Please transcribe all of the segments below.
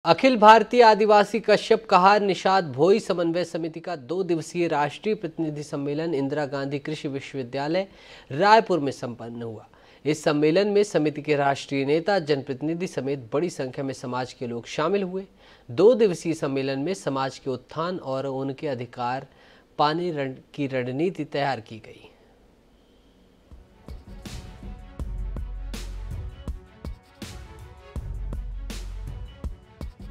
अखिल भारतीय आदिवासी कश्यप कहार निषाद भोई समन्वय समिति का 2 दिवसीय राष्ट्रीय प्रतिनिधि सम्मेलन इंदिरा गांधी कृषि विश्वविद्यालय रायपुर में संपन्न हुआ। इस सम्मेलन में समिति के राष्ट्रीय नेता, जनप्रतिनिधि समेत बड़ी संख्या में समाज के लोग शामिल हुए। 2 दिवसीय सम्मेलन में समाज के उत्थान और उनके अधिकार पाने की रणनीति तैयार की गई।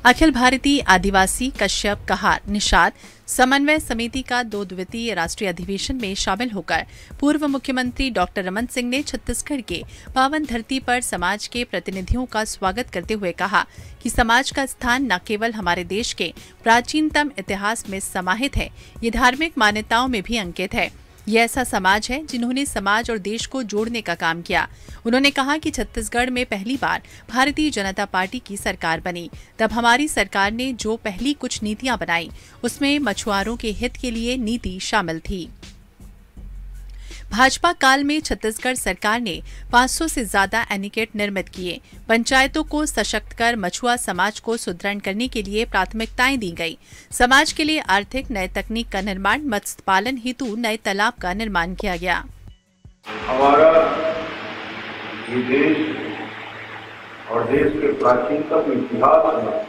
अखिल भारतीय आदिवासी कश्यप कहार निषाद समन्वय समिति का 2 दिवसीय राष्ट्रीय अधिवेशन में शामिल होकर पूर्व मुख्यमंत्री डॉक्टर रमन सिंह ने छत्तीसगढ़ के पावन धरती पर समाज के प्रतिनिधियों का स्वागत करते हुए कहा कि समाज का स्थान न केवल हमारे देश के प्राचीनतम इतिहास में समाहित है, ये धार्मिक मान्यताओं में भी अंकित है। ये ऐसा समाज है जिन्होंने समाज और देश को जोड़ने का काम किया। उन्होंने कहा कि छत्तीसगढ़ में पहली बार भारतीय जनता पार्टी की सरकार बनी, तब हमारी सरकार ने जो पहली कुछ नीतियां बनाई उसमें मछुआरों के हित के लिए नीति शामिल थी। भाजपा काल में छत्तीसगढ़ सरकार ने 500 से ज्यादा एनीकट निर्मित किए। पंचायतों को सशक्त कर मछुआ समाज को सुदृढ़ करने के लिए प्राथमिकताएं दी गई। समाज के लिए आर्थिक नए तकनीक का निर्माण, मत्स्य पालन हेतु नए तालाब का निर्माण किया गया। हमारा ये देश और देश के प्राचीनतम इतिहास में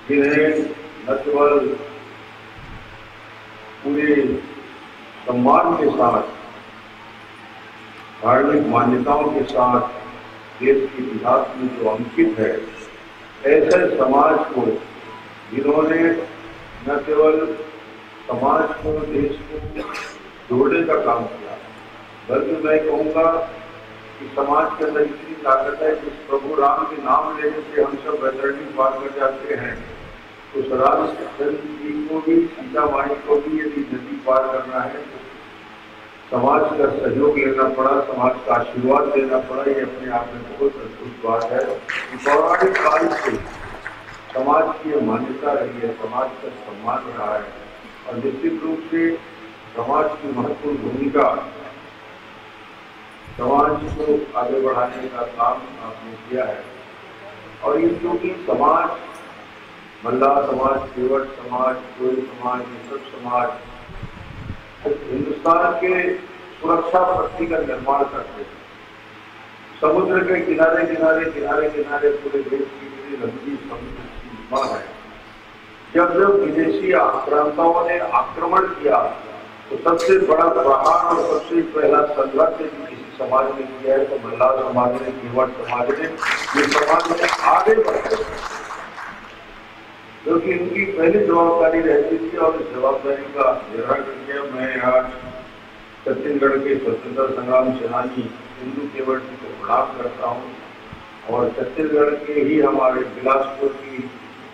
जिन्हें न केवल पूरे सम्मान के साथ, धार्मिक मान्यताओं के साथ देश के इतिहास में जो अंकित है, ऐसे समाज को जिन्होंने न केवल समाज को, देश को जोड़ने का काम किया, बल्कि मैं कहूँगा कि समाज के अंदर इतनी ताकत है कि प्रभु राम के नाम लेने से हम सब वैतरणी पार कर जाते हैं। उस रामचंद्र जी को भी, सीता माई को भी यदि नदी पार करना है तो समाज का सहयोग लेना पड़ा, समाज का आशीर्वाद लेना पड़ा। ये अपने आप में बहुत अद्भुत बात है। पौराणिक काल से समाज की मान्यता रही है, समाज का सम्मान रहा है और निश्चित रूप से समाज की महत्वपूर्ण भूमिका, समाज को आगे बढ़ाने का काम आपने किया है। और ये क्योंकि समाज, मल्लाह समाज, केवट समाज, कोई समाज, ये सब समाज हिंदुस्तान के सुरक्षा पट्टी का निर्माण करते हैं। समुद्र के किनारे किनारे किनारे किनारे पूरे देश की लंबी समुद्र सीमा है। जब जब विदेशी आक्रांताओं ने आक्रमण किया तो सबसे बड़ा प्रहार और सबसे पहला संघर्ष किसी समाज ने किया है तो मल्लाह समाज ने, केवट समाज ने, ये समाज ने आगे बढ़े, क्योंकि इनकी पहली जवाबदारी रहती थी और इस जवाबदारी का निर्वहन किया। मैं आज छत्तीसगढ़ के स्वतंत्रता संग्राम सेनानी हिंदू केवट जी को प्रणाम करता हूँ और छत्तीसगढ़ के ही हमारे बिलासपुर की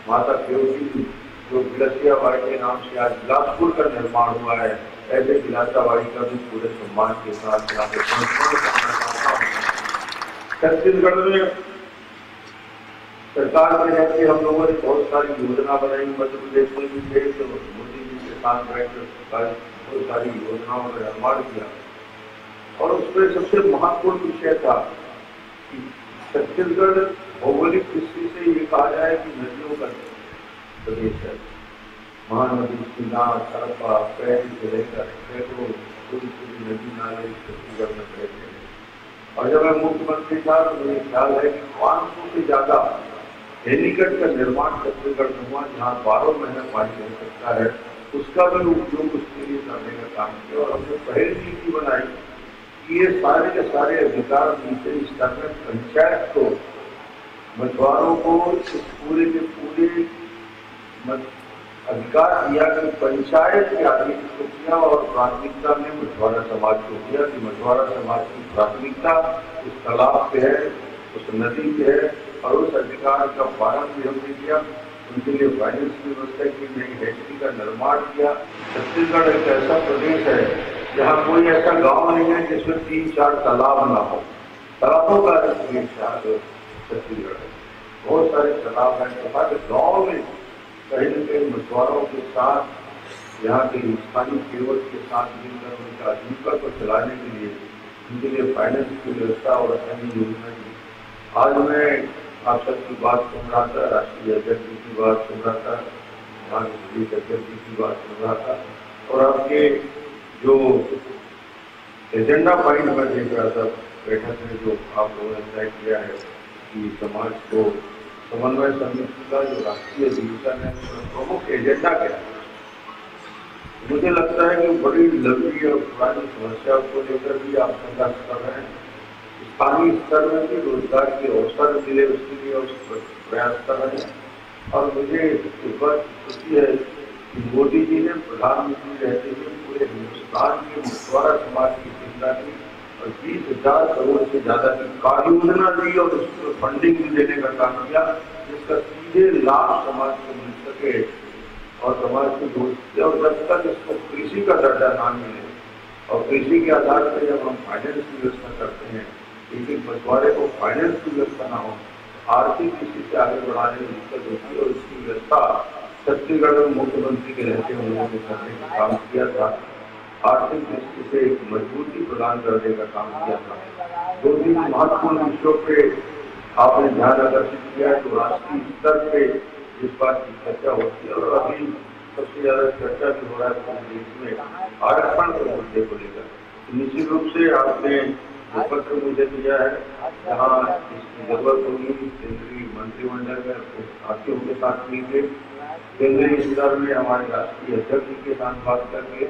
माता केवटी, जो बिलसिया बाई के नाम से आज बिलासपुर का निर्माण हुआ है, ऐसे बिलासा बाई का भी पूरे सम्मान के साथ यहाँ पे करना चाहता हूँ। छत्तीसगढ़ में सरकार में रहकर हम लोगों ने बहुत सारी योजना बनाई। मध्य प्रदेश में भी थे तो मोदी जी के साथ बैठकर बहुत सारी योजनाओं का निर्माण किया और उसमें सबसे महत्वपूर्ण विषय था कि छत्तीसगढ़ भौगोलिक दृष्टि से ये कहा जाए कि नदियों का प्रदेश है। महानदी, सीना, सरपा, पैरी से लेकर सैकड़ों छोटी नदी नाले छत्तीसगढ़ में रहते हैं। और जब मैं मुख्यमंत्री था तो मुझे ख्याल है कि 500 से ज्यादा हेलीकट का निर्माण छत्तीसगढ़ में हुआ, जहाँ 12 महीने पानी रह सकता है, उसका भी उपयोग उसके लिए करने का काम किया। और हमने पहली नीति बनाई कि ये सारे के सारे अधिकार नीचे स्तर में पंचायत को, मछुआरों को इस पूरे के पूरे अधिकार दिया कि पंचायत के आदमी को किया और प्राथमिकता में मछुआरा समाज को दिया कि मछुआरा समाज की प्राथमिकता उस तालाब पे है, उस नदी पे है और उस अधिकार का पालन भी हमने किया। उनके लिए फाइनेंस की व्यवस्था की, नई हैचरी का निर्माण किया। छत्तीसगढ़ एक ऐसा प्रदेश है जहाँ कोई ऐसा गांव नहीं है जिसमें 3-4 तालाब ना हो। तालाबों का छत्तीसगढ़ है, बहुत सारे तालाब हैं। हमारे गाँव में कहीं न कहीं मछुआरों के साथ, यहाँ के स्थानीय केवट के साथ मिलकर उनका आजीविका को चलाने के लिए उनके लिए फाइनेंस की व्यवस्था और अन्य योजना की। आज मैं आप सबकी बात सुन रहा था, राष्ट्रीय अध्यक्ष जी की बात सुन रहा था, माननीय प्रदेश अध्यक्ष जी की बात सुन रहा था, और आपके जो एजेंडा पॉइंट में देख रहा था बैठक में, जो आप लोगों ने तय किया है कि समाज को समन्वय समिति का जो राष्ट्रीय अधिवेशन है उसमें प्रमुख एजेंडा क्या है। मुझे लगता है कि बड़ी लंबी और पुरानी समस्याओं को लेकर भी आप संघर्ष कर रहे हैं। स्थानीय स्तर में भी रोजगार के अवसर मिले उसके लिए उस प्रयास कर रहे हैं। और मुझे इस बात खुशी है कि मोदी जी ने प्रधानमंत्री रहते हुए पूरे हिंदुस्तान के मछुआरा समाज की चिंता की और 20,000 करोड़ से ज्यादा की कार्य योजना दी और उसको फंडिंग भी देने का काम किया, जिसका सीधे लाभ समाज को मिल सके और समाज को जोड़ सके। और जब तक इसको कृषि का दर्जा ना मिले और कृषि के आधार पर जब हम फाइनेंस की व्यवस्था करते हैं, लेकिन मछुआरे को फाइनेंस की व्यवस्था ना हो, आर्थिक स्थिति से आगे बढ़ाने में दिक्कत होती है। और इसकी व्यवस्था छत्तीसगढ़ में मुख्यमंत्री के रहते हुए उन्होंने करने का काम किया था, आर्थिक दृष्टि से एक मजबूती प्रदान करने का काम किया था। दो तीन महत्वपूर्ण विषयों पे आपने ध्यान आकर्षित किया है, तो राष्ट्रीय स्तर पे इस बात की चर्चा होती है। और अभी सबसे ज्यादा चर्चा भी हो रहा है पूरे देश में आरक्षण के मुद्दे को लेकर। निश्चित रूप से आपने जो पत्र मुझे दिया है, जहाँ इसकी जरूरत होगी केंद्रीय मंत्रिमंडल में साथियों के साथ मिलकर, केंद्रीय स्तर में हमारे राष्ट्रीय अध्यक्ष जी के साथ बात करके,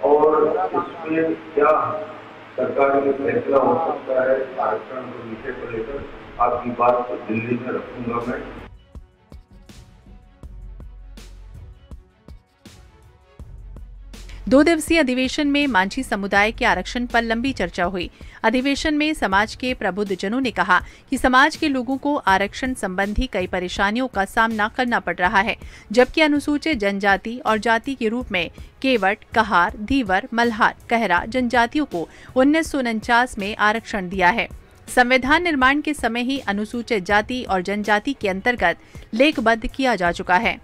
और इसमें क्या सरकार का फैसला हो सकता है आरक्षण के विषय को लेकर, आपकी बात को दिल्ली में रखूंगा मैं। 2 दिवसीय अधिवेशन में मांझी समुदाय के आरक्षण पर लंबी चर्चा हुई। अधिवेशन में समाज के प्रबुद्धजनों ने कहा कि समाज के लोगों को आरक्षण संबंधी कई परेशानियों का सामना करना पड़ रहा है, जबकि अनुसूचित जनजाति और जाति के रूप में केवट, कहार, धीवर, मल्हार, कहरा जनजातियों को 1949 में आरक्षण दिया है। संविधान निर्माण के समय ही अनुसूचित जाति और जनजाति के अंतर्गत लेखबद्ध किया जा चुका है,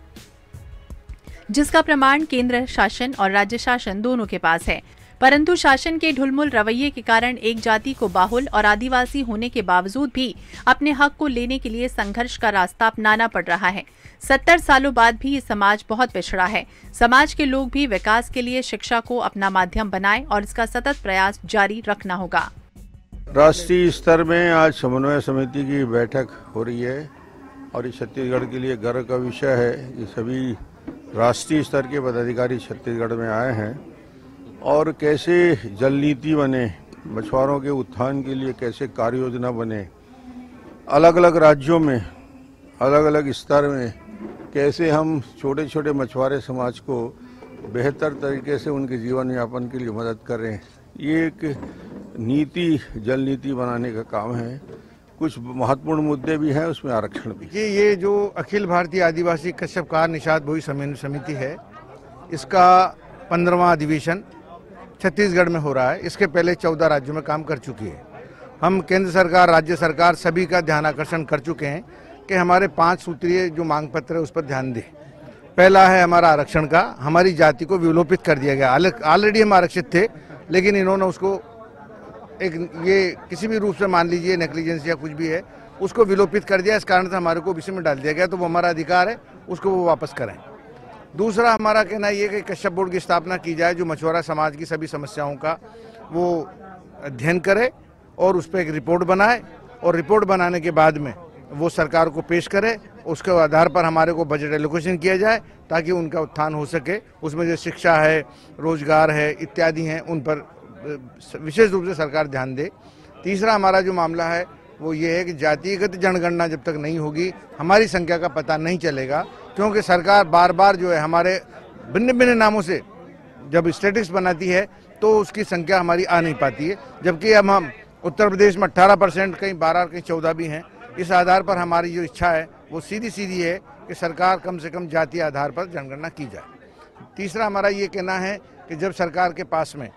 जिसका प्रमाण केंद्र शासन और राज्य शासन दोनों के पास है। परंतु शासन के ढुलमुल रवैये के कारण एक जाति को बाहुल और आदिवासी होने के बावजूद भी अपने हक को लेने के लिए संघर्ष का रास्ता अपनाना पड़ रहा है। 70 सालों बाद भी ये समाज बहुत पिछड़ा है। समाज के लोग भी विकास के लिए शिक्षा को अपना माध्यम बनाएं और इसका सतत प्रयास जारी रखना होगा। राष्ट्रीय स्तर में आज समन्वय समिति की बैठक हो रही है और ये छत्तीसगढ़ के लिए गर्व का विषय है कि सभी राष्ट्रीय स्तर के पदाधिकारी छत्तीसगढ़ में आए हैं और कैसे जल नीति बने, मछुआरों के उत्थान के लिए कैसे कार्य योजना बने, अलग अलग राज्यों में अलग अलग स्तर में कैसे हम छोटे छोटे मछुआरे समाज को बेहतर तरीके से उनके जीवन यापन के लिए मदद करें। ये एक नीति, जल नीति बनाने का काम है। कुछ महत्वपूर्ण मुद्दे भी हैं, उसमें आरक्षण भी। ये जो अखिल भारतीय आदिवासी कश्यप कहार निषाद भोई समन्वय समिति है, इसका 15वां अधिवेशन छत्तीसगढ़ में हो रहा है। इसके पहले 14 राज्यों में काम कर चुकी है। हम केंद्र सरकार, राज्य सरकार सभी का ध्यान आकर्षण कर चुके हैं कि हमारे 5 सूत्रीय जो मांग पत्र है उस पर ध्यान दें। पहला है हमारा आरक्षण का, हमारी जाति को विलोपित कर दिया गया। ऑलरेडी हम आरक्षित थे, लेकिन इन्होंने उसको एक ये किसी भी रूप से मान लीजिए नेग्लिजेंस या कुछ भी है, उसको विलोपित कर दिया। इस कारण से हमारे को ओबीसी में डाल दिया गया, तो वो हमारा अधिकार है, उसको वो वापस करें। दूसरा हमारा कहना ये कि कश्यप बोर्ड की स्थापना की जाए जो मछुआरा समाज की सभी समस्याओं का वो अध्ययन करे और उस पर एक रिपोर्ट बनाए और रिपोर्ट बनाने के बाद में वो सरकार को पेश करे। उसके आधार पर हमारे को बजट एलोकेशन किया जाए ताकि उनका उत्थान हो सके। उसमें जो शिक्षा है, रोजगार है इत्यादि हैं, उन पर विशेष रूप से सरकार ध्यान दे। तीसरा हमारा जो मामला है वो ये है कि जातिगत जनगणना जब तक नहीं होगी हमारी संख्या का पता नहीं चलेगा, क्योंकि सरकार बार बार जो है हमारे भिन्न भिन्न नामों से जब स्टेटिस्टिक्स बनाती है तो उसकी संख्या हमारी आ नहीं पाती है। जबकि हम उत्तर प्रदेश में 18%, कहीं 12, कहीं 14 भी हैं। इस आधार पर हमारी जो इच्छा है वो सीधी है कि सरकार कम से कम जातीय आधार पर जनगणना की जाए। तीसरा हमारा ये कहना है कि जब सरकार के पास में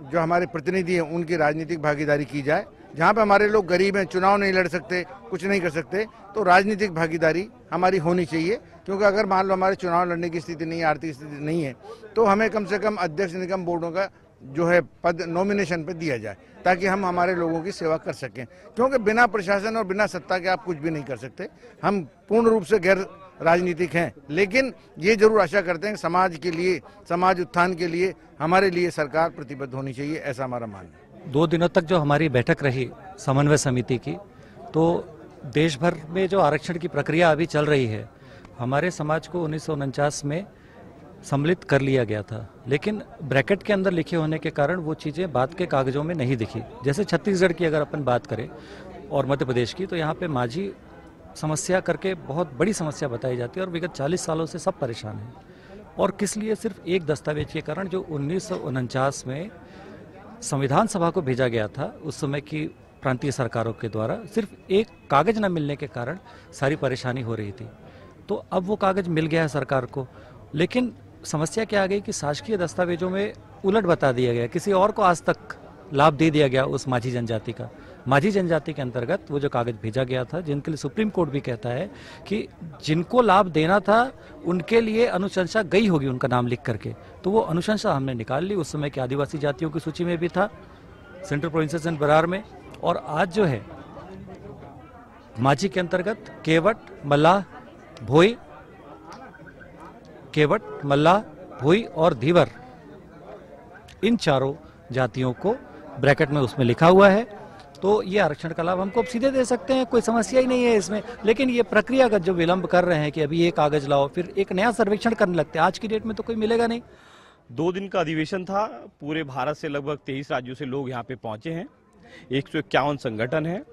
जो हमारे प्रतिनिधि हैं उनकी राजनीतिक भागीदारी की जाए। जहाँ पे हमारे लोग गरीब हैं, चुनाव नहीं लड़ सकते, कुछ नहीं कर सकते, तो राजनीतिक भागीदारी हमारी होनी चाहिए। क्योंकि अगर मान लो हमारे चुनाव लड़ने की स्थिति नहीं है, आर्थिक स्थिति नहीं है, तो हमें कम से कम अध्यक्ष निगम बोर्डों का जो है पद नॉमिनेशन पे दिया जाए, ताकि हम हमारे लोगों की सेवा कर सकें। क्योंकि बिना प्रशासन और बिना सत्ता के आप कुछ भी नहीं कर सकते। हम पूर्ण रूप से गैर राजनीतिक हैं, लेकिन ये जरूर आशा करते हैं कि समाज के लिए, समाज उत्थान के लिए हमारे लिए सरकार प्रतिबद्ध होनी चाहिए, ऐसा हमारा मानना है। 2 दिनों तक जो हमारी बैठक रही समन्वय समिति की, तो देश भर में जो आरक्षण की प्रक्रिया अभी चल रही है, हमारे समाज को 1949 में सम्मिलित कर लिया गया था, लेकिन ब्रैकेट के अंदर लिखे होने के कारण वो चीज़ें बाद के कागजों में नहीं दिखी। जैसे छत्तीसगढ़ की अगर अपन बात करें और मध्य प्रदेश की, तो यहाँ पे माझी समस्या करके बहुत बड़ी समस्या बताई जाती है और विगत 40 सालों से सब परेशान हैं। और किस लिए? सिर्फ एक दस्तावेज के कारण जो 1949 में संविधान सभा को भेजा गया था, उस समय की प्रांतीय सरकारों के द्वारा सिर्फ एक कागज न मिलने के कारण सारी परेशानी हो रही थी। तो अब वो कागज मिल गया है सरकार को, लेकिन समस्या क्या आ गई कि शासकीय दस्तावेजों में उलट बता दिया गया, किसी और को आज तक लाभ दे दिया गया उस माझी जनजाति का। माझी जनजाति के अंतर्गत वो जो कागज भेजा गया था, जिनके लिए सुप्रीम कोर्ट भी कहता है कि जिनको लाभ देना था उनके लिए अनुशंसा गई होगी उनका नाम लिख करके, तो वो अनुशंसा हमने निकाल ली। उस समय के आदिवासी जातियों की सूची में भी था, सेंट्रल प्रोविंसेस एंड बरार में। और आज जो है माझी के अंतर्गत केवट, मल्लाह, भोई, केवट, मल्लाह, भोई और धीवर, इन चारों जातियों को ब्रैकेट में उसमें लिखा हुआ है। तो ये आरक्षण का लाभ हमको अब सीधे दे सकते हैं, कोई समस्या ही नहीं है इसमें। लेकिन ये प्रक्रिया का जो विलंब कर रहे हैं कि अभी ये कागज लाओ, फिर एक नया सर्वेक्षण करने लगते हैं, आज की डेट में तो कोई मिलेगा नहीं। 2 दिन का अधिवेशन था। पूरे भारत से लगभग 23 राज्यों से लोग यहाँ पे पहुंचे हैं। 151 संगठन है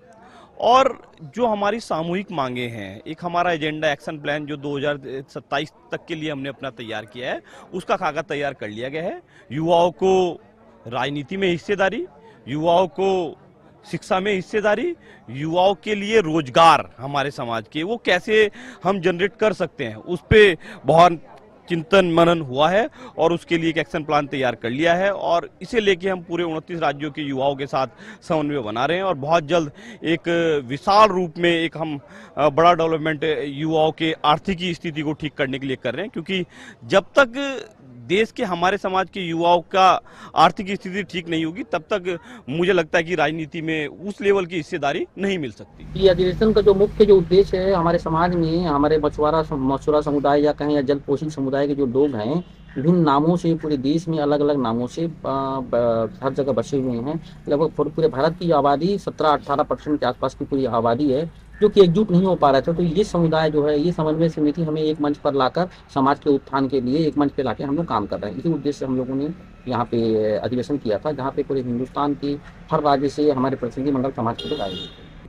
और जो हमारी सामूहिक मांगे हैं, एक हमारा एजेंडा एक्शन प्लान जो 2027 तक के लिए हमने अपना तैयार किया है, उसका कागज तैयार कर लिया गया है। युवाओं को राजनीति में हिस्सेदारी, युवाओं को शिक्षा में हिस्सेदारी, युवाओं के लिए रोजगार हमारे समाज के वो कैसे हम जनरेट कर सकते हैं, उस पे बहुत चिंतन मनन हुआ है और उसके लिए एक एक्शन प्लान तैयार कर लिया है। और इसे लेके हम पूरे 29 राज्यों के युवाओं के साथ समन्वय बना रहे हैं और बहुत जल्द एक विशाल रूप में एक हम बड़ा डेवलपमेंट युवाओं के आर्थिक स्थिति को ठीक करने के लिए कर रहे हैं। क्योंकि जब तक देश के हमारे समाज के युवाओं का आर्थिक स्थिति ठीक नहीं होगी, तब तक मुझे लगता है कि राजनीति में उस लेवल की हिस्सेदारी नहीं मिल सकती। ये अधिवेशन का जो मुख्य जो उद्देश्य है, हमारे समाज में हमारे मछुआरा समुदाय या कहें या जल पोषित समुदाय के जो लोग हैं, विभिन्न नामों से पूरे देश में अलग अलग नामों से हर जगह बसे हुए हैं। लगभग पूरे भारत की आबादी 17-18% के आसपास की पूरी आबादी है, जो कि एकजुट नहीं हो पा रहा था। तो ये समुदाय जो है, ये समन्वय समिति हमें एक मंच पर लाकर समाज के उत्थान के लिए एक मंच पे लाके हम लोग काम कर रहे हैं। इसी उद्देश्य से हम लोगों ने यहाँ पे अधिवेशन किया था, जहाँ पे पूरे हिंदुस्तान के हर राज्य से हमारे प्रतिनिधिमंडल समाज के लोग आए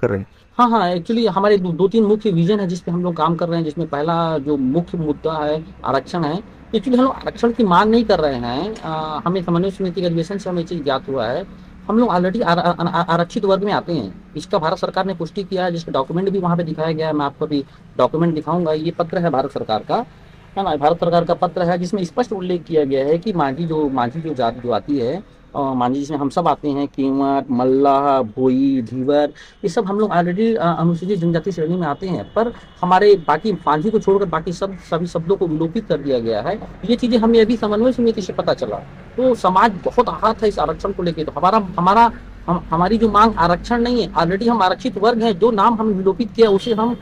कर रहे हैं। हाँ, एक्चुअली हमारे 2-3 मुख्य विजन है जिसपे हम लोग काम कर रहे हैं। जिसमें पहला जो मुख्य मुद्दा है आरक्षण है। एक्चुअली हम लोग आरक्षण की मांग नहीं कर रहे हैं। हमें समन्वय समिति के अधिवेशन से हमें चीज ज्ञात हुआ है, हम लोग ऑलरेडी आरक्षित वर्ग में आते हैं। इसका भारत सरकार ने पुष्टि किया है, जिसका डॉक्यूमेंट भी वहाँ पे दिखाया गया है। मैं आपको अभी डॉक्यूमेंट दिखाऊंगा। ये पत्र है भारत सरकार का, है ना, भारत सरकार का पत्र है, जिसमें स्पष्ट उल्लेख किया गया है कि माझी जो जाति जो आती है, माझी जिसमें हम सब आते हैं, केवट, मल्लाह, भोई, धीवर, ये सब हम लोग ऑलरेडी अनुसूचित जनजाति श्रेणी में आते हैं। पर हमारे बाकी माझी को छोड़कर बाकी सभी शब्दों को विलोपित कर दिया गया है। ये चीजें हमें अभी समन्वय समिति से पता चला। तो समाज बहुत आहत है इस आरक्षण को लेकर। तो हमारी जो मांग आरक्षण नहीं है, ऑलरेडी हम आरक्षित वर्ग हैं। जो नाम हमने विलोपित किया उसे हम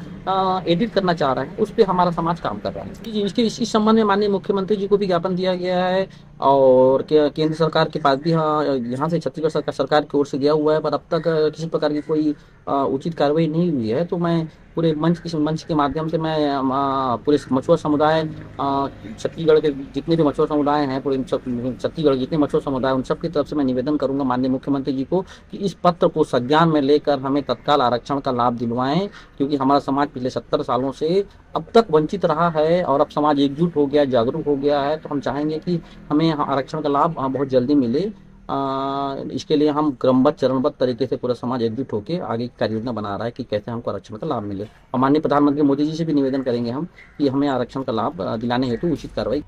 एडिट करना चाह रहे हैं, उस पर हमारा समाज काम कर रहा है। इस संबंध में माननीय मुख्यमंत्री जी को भी ज्ञापन दिया गया है और केंद्र सरकार के पास भी यहाँ से छत्तीसगढ़ सरकार की ओर से गया हुआ है, पर अब तक किसी प्रकार की कोई उचित कार्रवाई नहीं हुई है। तो मैं पूरे मंच के माध्यम से मैं पूरे मछुआ समुदाय, छत्तीसगढ़ के जितने भी मछुआ समुदाय हैं, पूरे छत्तीसगढ़ जितने मछुआ समुदाय, उन सब की तरफ से मैं निवेदन करूंगा माननीय मुख्यमंत्री जी को कि इस पत्र को संज्ञान में लेकर हमें तत्काल आरक्षण का लाभ दिलवाएं। क्योंकि हमारा समाज पिछले 70 सालों से अब तक वंचित रहा है और अब समाज एकजुट हो गया, जागरूक हो गया है। तो हम चाहेंगे कि हमें आरक्षण का लाभ बहुत जल्दी मिले। इसके लिए हम क्रमबद्ध चरणबद्ध तरीके से पूरा समाज एकजुट होकर आगे की कार्य योजना बना रहा है कि कैसे हमको आरक्षण का लाभ मिले। और माननीय प्रधानमंत्री मोदी जी से भी निवेदन करेंगे हम कि हमें आरक्षण का लाभ दिलाने हेतु उचित कार्रवाई।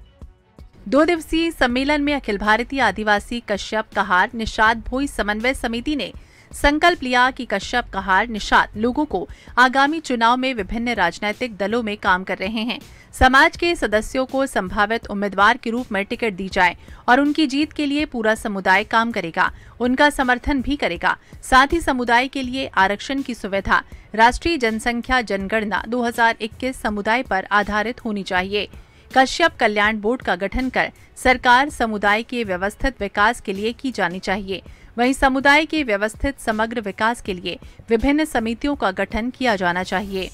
2 दिवसीय सम्मेलन में अखिल भारतीय आदिवासी कश्यप कहार निषाद भोई समन्वय समिति ने संकल्प लिया कि कश्यप, कहार, निषाद लोगों को आगामी चुनाव में विभिन्न राजनीतिक दलों में काम कर रहे हैं। समाज के सदस्यों को संभावित उम्मीदवार के रूप में टिकट दी जाए और उनकी जीत के लिए पूरा समुदाय काम करेगा, उनका समर्थन भी करेगा। साथ ही समुदाय के लिए आरक्षण की सुविधा राष्ट्रीय जनसंख्या जनगणना 2021 समुदाय पर आधारित होनी चाहिए। कश्यप कल्याण बोर्ड का गठन कर सरकार समुदाय के व्यवस्थित विकास के लिए की जानी चाहिए। वहीं समुदाय के व्यवस्थित समग्र विकास के लिए विभिन्न समितियों का गठन किया जाना चाहिए।